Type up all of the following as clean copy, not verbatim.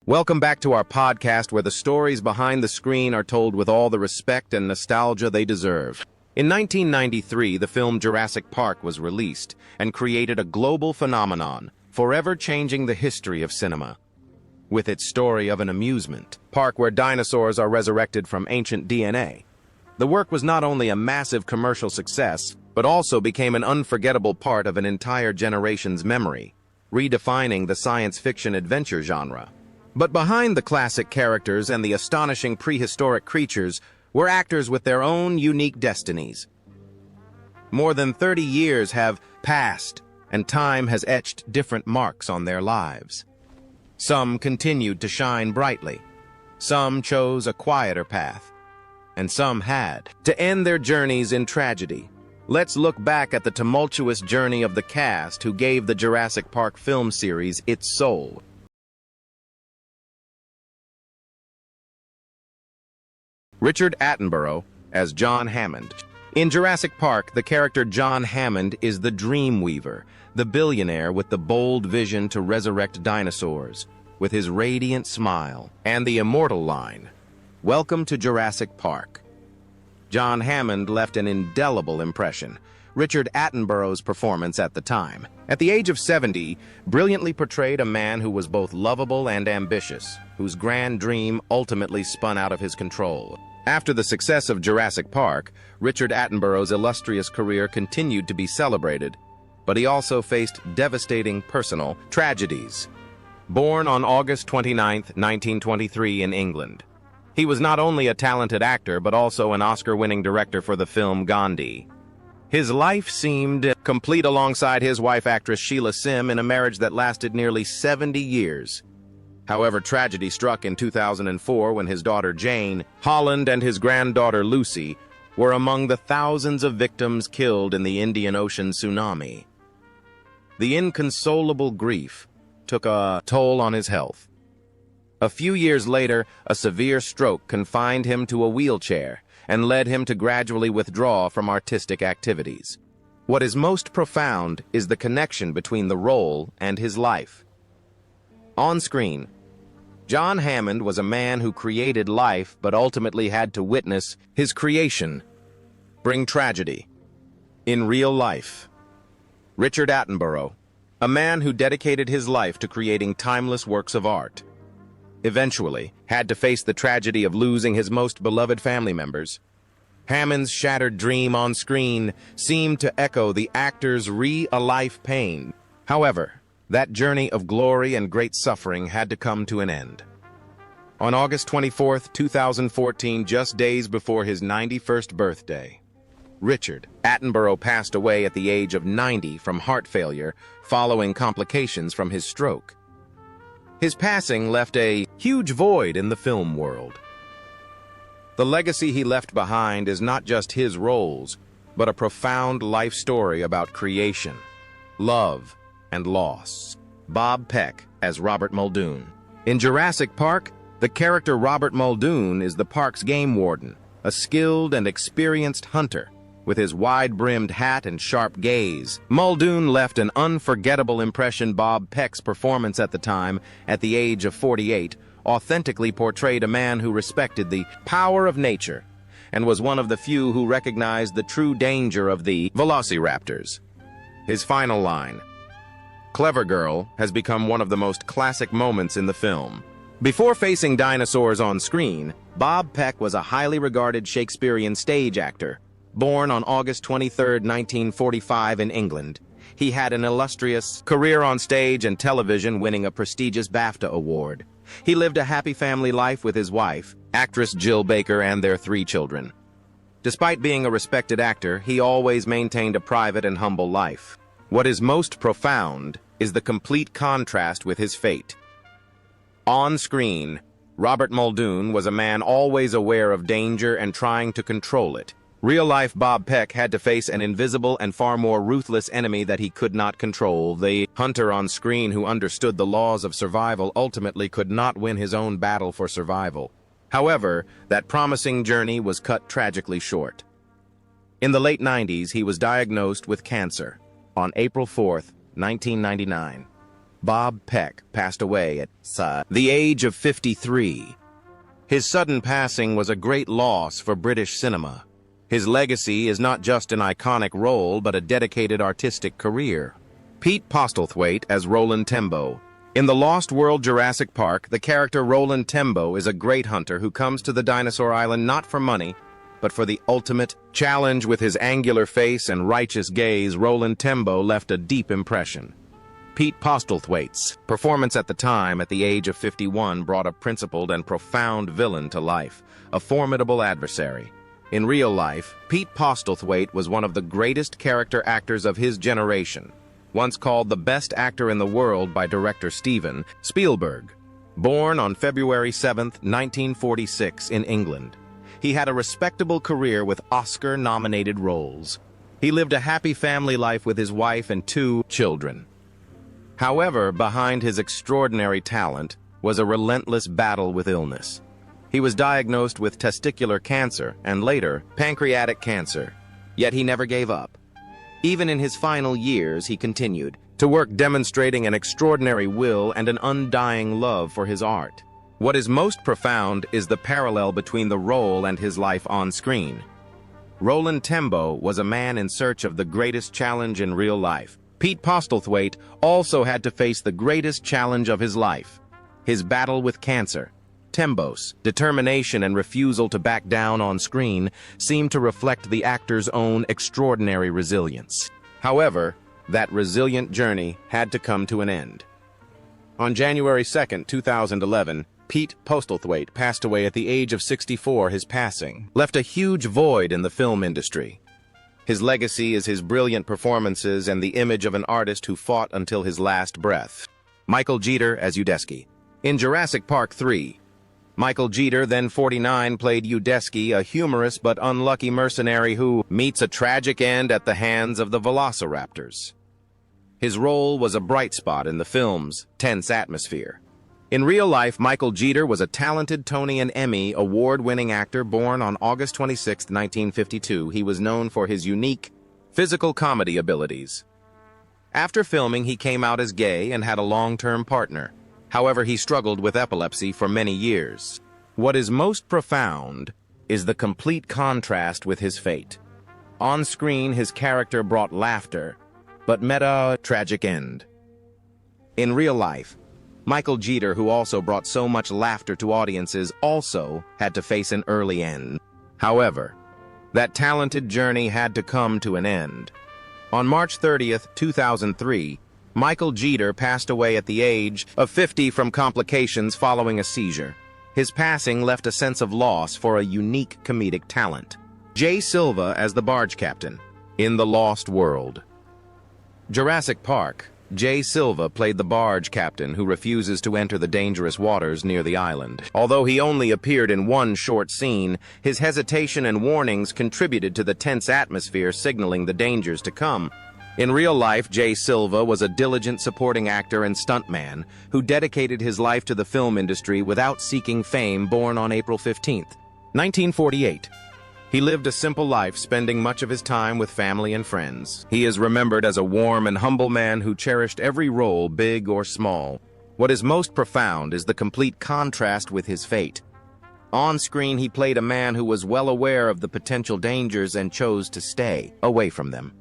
Welcome back to our podcast where the stories behind the screen are told with all the respect and nostalgia they deserve. In 1993, the film Jurassic Park was released and created a global phenomenon, forever changing the history of cinema. With its story of an amusement park where dinosaurs are resurrected from ancient DNA, the work was not only a massive commercial success, but also became an unforgettable part of an entire generation's memory, redefining the science fiction adventure genre. But behind the classic characters and the astonishing prehistoric creatures were actors with their own unique destinies. More than 30 years have passed, and time has etched different marks on their lives. Some continued to shine brightly, some chose a quieter path, and some had to end their journeys in tragedy. Let's look back at the tumultuous journey of the cast who gave the Jurassic Park film series its soul. Richard Attenborough as John Hammond. In Jurassic Park, the character John Hammond is the dream weaver, the billionaire with the bold vision to resurrect dinosaurs, with his radiant smile and the immortal line, "Welcome to Jurassic Park." John Hammond left an indelible impression. Richard Attenborough's performance at the time, at the age of 70, brilliantly portrayed a man who was both lovable and ambitious, whose grand dream ultimately spun out of his control. After the success of Jurassic Park, Richard Attenborough's illustrious career continued to be celebrated, but he also faced devastating personal tragedies. Born on August 29, 1923 in England, he was not only a talented actor but also an Oscar-winning director for the film Gandhi. His life seemed complete alongside his wife, actress Sheila Sim, in a marriage that lasted nearly 70 years. However, tragedy struck in 2004 when his daughter Jane Holland and his granddaughter Lucy were among the thousands of victims killed in the Indian Ocean tsunami. The inconsolable grief took a toll on his health. A few years later, a severe stroke confined him to a wheelchair and led him to gradually withdraw from artistic activities. What is most profound is the connection between the role and his life. On screen, John Hammond was a man who created life but ultimately had to witness his creation bring tragedy. In real life, Richard Attenborough, a man who dedicated his life to creating timeless works of art, eventually had to face the tragedy of losing his most beloved family members. Hammond's shattered dream on screen seemed to echo the actor's real-life pain. However, that journey of glory and great suffering had to come to an end. On August 24, 2014, just days before his 91st birthday, Richard Attenborough passed away at the age of 90 from heart failure following complications from his stroke. His passing left a huge void in the film world. The legacy he left behind is not just his roles, but a profound life story about creation, love, and loss. Bob Peck as Robert Muldoon. In Jurassic Park, the character Robert Muldoon is the park's game warden, a skilled and experienced hunter. With his wide-brimmed hat and sharp gaze, Muldoon left an unforgettable impression. Bob Peck's performance at the time, at the age of 48, authentically portrayed a man who respected the power of nature and was one of the few who recognized the true danger of the velociraptors. His final line, "Clever girl," has become one of the most classic moments in the film. Before facing dinosaurs on screen, Bob Peck was a highly regarded Shakespearean stage actor. Born on August 23, 1945 in England, he had an illustrious career on stage and television, winning a prestigious BAFTA award. He lived a happy family life with his wife, actress Jill Baker, and their 3 children. Despite being a respected actor, he always maintained a private and humble life. What is most profound is the complete contrast with his fate. On screen, Robert Muldoon was a man always aware of danger and trying to control it. Real-life Bob Peck had to face an invisible and far more ruthless enemy that he could not control. The hunter on screen who understood the laws of survival ultimately could not win his own battle for survival. However, that promising journey was cut tragically short. In the late 90s, he was diagnosed with cancer on April 4, 1999. Bob Peck passed away at the age of 53. His sudden passing was a great loss for British cinema. His legacy is not just an iconic role, but a dedicated artistic career. Pete Postlethwaite as Roland Tembo. In the Lost World Jurassic Park, the character Roland Tembo is a great hunter who comes to the dinosaur island not for money, but for the ultimate challenge. With his angular face and righteous gaze, Roland Tembo left a deep impression. Pete Postlethwaite's performance at the time, at the age of 51, brought a principled and profound villain to life, a formidable adversary. In real life, Pete Postlethwaite was one of the greatest character actors of his generation, once called the best actor in the world by director Steven Spielberg. Born on February 7, 1946 in England, he had a respectable career with Oscar-nominated roles. He lived a happy family life with his wife and 2 children. However, behind his extraordinary talent was a relentless battle with illness. He was diagnosed with testicular cancer and later pancreatic cancer, yet he never gave up. Even in his final years, he continued to work, demonstrating an extraordinary will and an undying love for his art. What is most profound is the parallel between the role and his life on screen. Roland Tembo was a man in search of the greatest challenge in real life. Pete Postlethwaite also had to face the greatest challenge of his life, his battle with cancer. Tembo's determination and refusal to back down on screen seemed to reflect the actor's own extraordinary resilience. However, that resilient journey had to come to an end. On January 2, 2011, Pete Postlethwaite passed away at the age of 64. His passing left a huge void in the film industry. His legacy is his brilliant performances and the image of an artist who fought until his last breath. Michael Jeter as Udesky. In Jurassic Park 3, Michael Jeter, then 49, played Udesky, a humorous but unlucky mercenary who meets a tragic end at the hands of the velociraptors. His role was a bright spot in the film's tense atmosphere. In real life, Michael Jeter was a talented Tony and Emmy award-winning actor born on August 26, 1952. He was known for his unique physical comedy abilities. After filming, he came out as gay and had a long-term partner. However, he struggled with epilepsy for many years. What is most profound is the complete contrast with his fate. On screen, his character brought laughter, but met a tragic end. In real life, Michael Jeter, who also brought so much laughter to audiences, also had to face an early end. However, that talented journey had to come to an end. On March 30, 2003, Michael Jeter passed away at the age of 50 from complications following a seizure. His passing left a sense of loss for a unique comedic talent. Jay Silva as the barge captain. In The Lost World Jurassic Park, Jay Silva played the barge captain who refuses to enter the dangerous waters near the island. Although he only appeared in one short scene, his hesitation and warnings contributed to the tense atmosphere, signaling the dangers to come. In real life, Jay Silva was a diligent supporting actor and stuntman who dedicated his life to the film industry without seeking fame. Born on April 15, 1948. He lived a simple life, spending much of his time with family and friends. He is remembered as a warm and humble man who cherished every role, big or small. What is most profound is the complete contrast with his fate. On screen, he played a man who was well aware of the potential dangers and chose to stay away from them.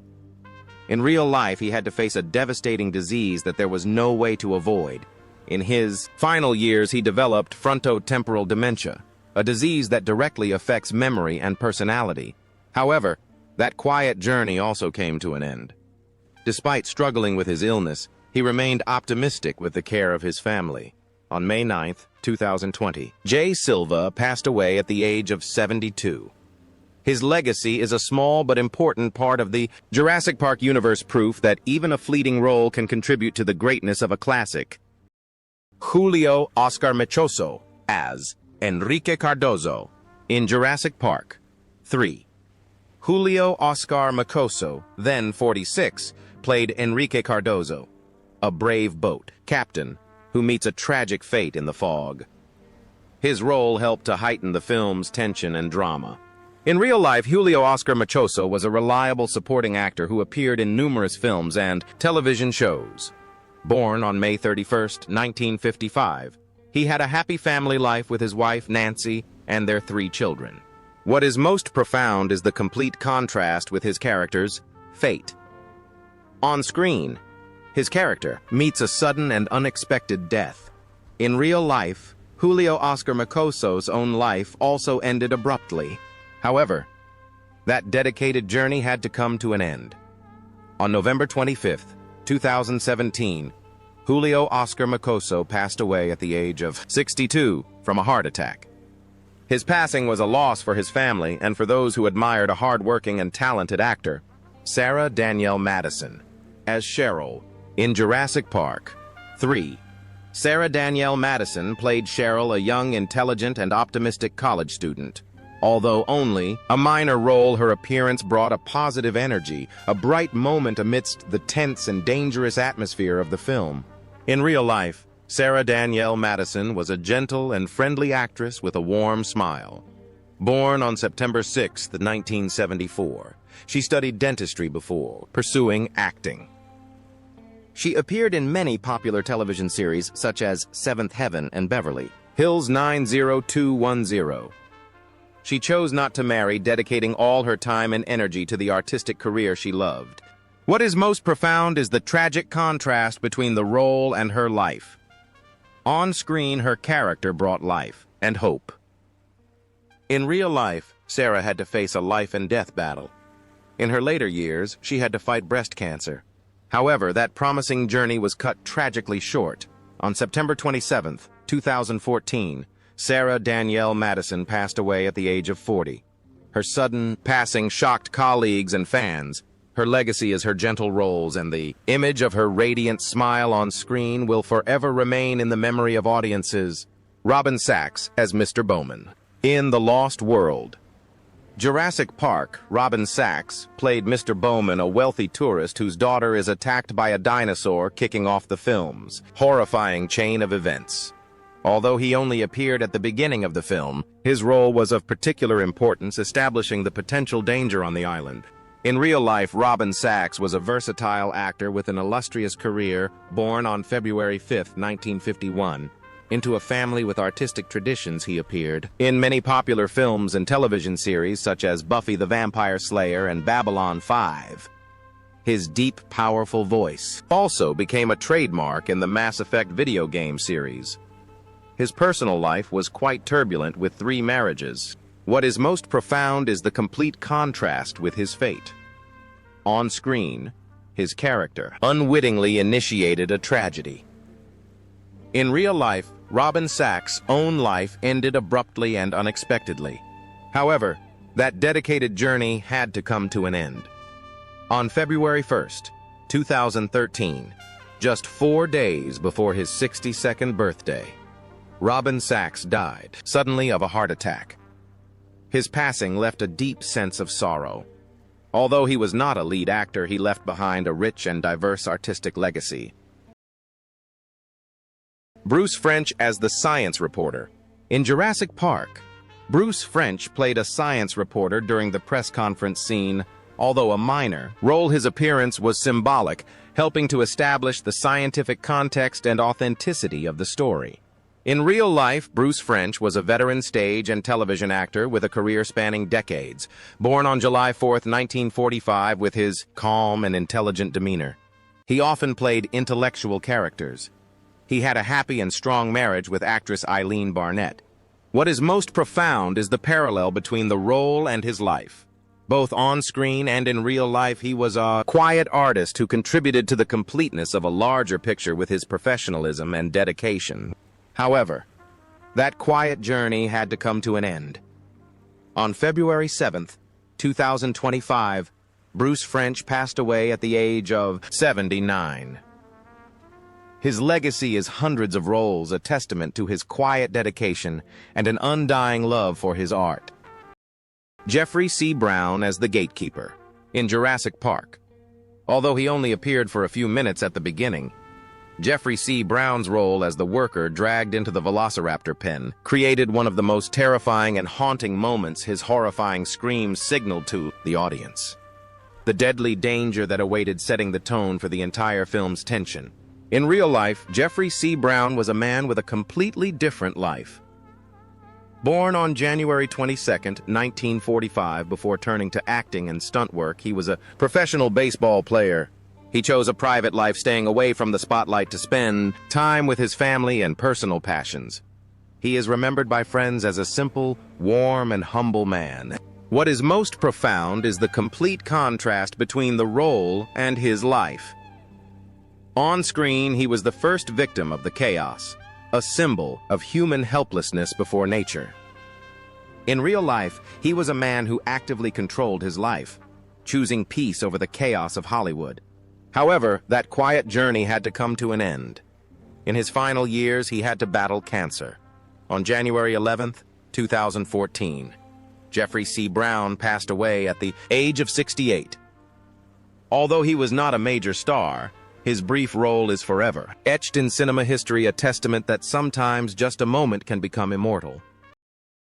In real life, he had to face a devastating disease that there was no way to avoid. In his final years, he developed frontotemporal dementia, a disease that directly affects memory and personality. However, that quiet journey also came to an end. Despite struggling with his illness, he remained optimistic with the care of his family. On May 9, 2020, Jay Silva passed away at the age of 72. His legacy is a small but important part of the Jurassic Park universe, proof that even a fleeting role can contribute to the greatness of a classic. Julio Oscar Mechoso as Enrique Cardozo in Jurassic Park 3. Julio Oscar Mechoso, then 46, played Enrique Cardozo, a brave boat captain who meets a tragic fate in the fog. His role helped to heighten the film's tension and drama. In real life, Julio Oscar Mechoso was a reliable supporting actor who appeared in numerous films and television shows. Born on May 31st, 1955, he had a happy family life with his wife, Nancy, and their 3 children. What is most profound is the complete contrast with his character's fate. On screen, his character meets a sudden and unexpected death. In real life, Julio Oscar Macoso's own life also ended abruptly. However, that dedicated journey had to come to an end. On November 25th, 2017, Julio Oscar Macoso passed away at the age of 62 from a heart attack. His passing was a loss for his family and for those who admired a hard-working and talented actor, Sarah Danielle Madison, as Cheryl in Jurassic Park 3. Sarah Danielle Madison played Cheryl, a young, intelligent, and optimistic college student. Although only a minor role, her appearance brought a positive energy, a bright moment amidst the tense and dangerous atmosphere of the film. In real life, Sarah Danielle Madison was a gentle and friendly actress with a warm smile. Born on September 6, 1974, she studied dentistry before pursuing acting. She appeared in many popular television series such as Seventh Heaven and Beverly Hills 90210. She chose not to marry, dedicating all her time and energy to the artistic career she loved. What is most profound is the tragic contrast between the role and her life. On screen, her character brought life and hope. In real life, Sarah had to face a life-and-death battle. In her later years, she had to fight breast cancer. However, that promising journey was cut tragically short. On September 27, 2014, Sarah Danielle Madison passed away at the age of 40. Her sudden passing shocked colleagues and fans. Her legacy as her gentle roles and the image of her radiant smile on screen will forever remain in the memory of audiences. Robin Sachs as Mr. Bowman. In The Lost World, Jurassic Park, Robin Sachs played Mr. Bowman, a wealthy tourist whose daughter is attacked by a dinosaur, kicking off the film's horrifying chain of events. Although he only appeared at the beginning of the film, his role was of particular importance, establishing the potential danger on the island. In real life, Robin Sachs was a versatile actor with an illustrious career. Born on February 5, 1951. Into a family with artistic traditions, he appeared in many popular films and television series such as Buffy the Vampire Slayer and Babylon 5. His deep, powerful voice also became a trademark in the Mass Effect video game series. His personal life was quite turbulent with 3 marriages. What is most profound is the complete contrast with his fate. On screen, his character unwittingly initiated a tragedy. In real life, Robin Sachs' own life ended abruptly and unexpectedly. However, that dedicated journey had to come to an end. On February 1, 2013, just 4 days before his 62nd birthday, Robin Sachs died suddenly of a heart attack. His passing left a deep sense of sorrow. Although he was not a lead actor, he left behind a rich and diverse artistic legacy. Bruce French as the science reporter. In Jurassic Park, Bruce French played a science reporter during the press conference scene. Although a minor role, his appearance was symbolic, helping to establish the scientific context and authenticity of the story. In real life, Bruce French was a veteran stage and television actor with a career spanning decades. Born on July 4, 1945, with his calm and intelligent demeanor, he often played intellectual characters. He had a happy and strong marriage with actress Eileen Barnett. What is most profound is the parallel between the role and his life. Both on screen and in real life, he was a quiet artist who contributed to the completeness of a larger picture with his professionalism and dedication. However, that quiet journey had to come to an end. On February 7, 2025, Bruce French passed away at the age of 79. His legacy is hundreds of roles, a testament to his quiet dedication and an undying love for his art. Jeffrey C. Brown as the gatekeeper. In Jurassic Park, although he only appeared for a few minutes at the beginning, Jeffrey C. Brown's role as the worker dragged into the velociraptor pen created one of the most terrifying and haunting moments. His horrifying screams signaled to the audience the deadly danger that awaited, setting the tone for the entire film's tension. In real life, Jeffrey C. Brown was a man with a completely different life. Born on January 22, 1945, before turning to acting and stunt work, he was a professional baseball player. He chose a private life, staying away from the spotlight to spend time with his family and personal passions. He is remembered by friends as a simple, warm, and humble man. What is most profound is the complete contrast between the role and his life. On screen, he was the first victim of the chaos, a symbol of human helplessness before nature. In real life, he was a man who actively controlled his life, choosing peace over the chaos of Hollywood. However, that quiet journey had to come to an end. In his final years, he had to battle cancer. On January 11, 2014, Jeffrey C. Brown passed away at the age of 68. Although he was not a major star, his brief role is forever etched in cinema history, a testament that sometimes just a moment can become immortal.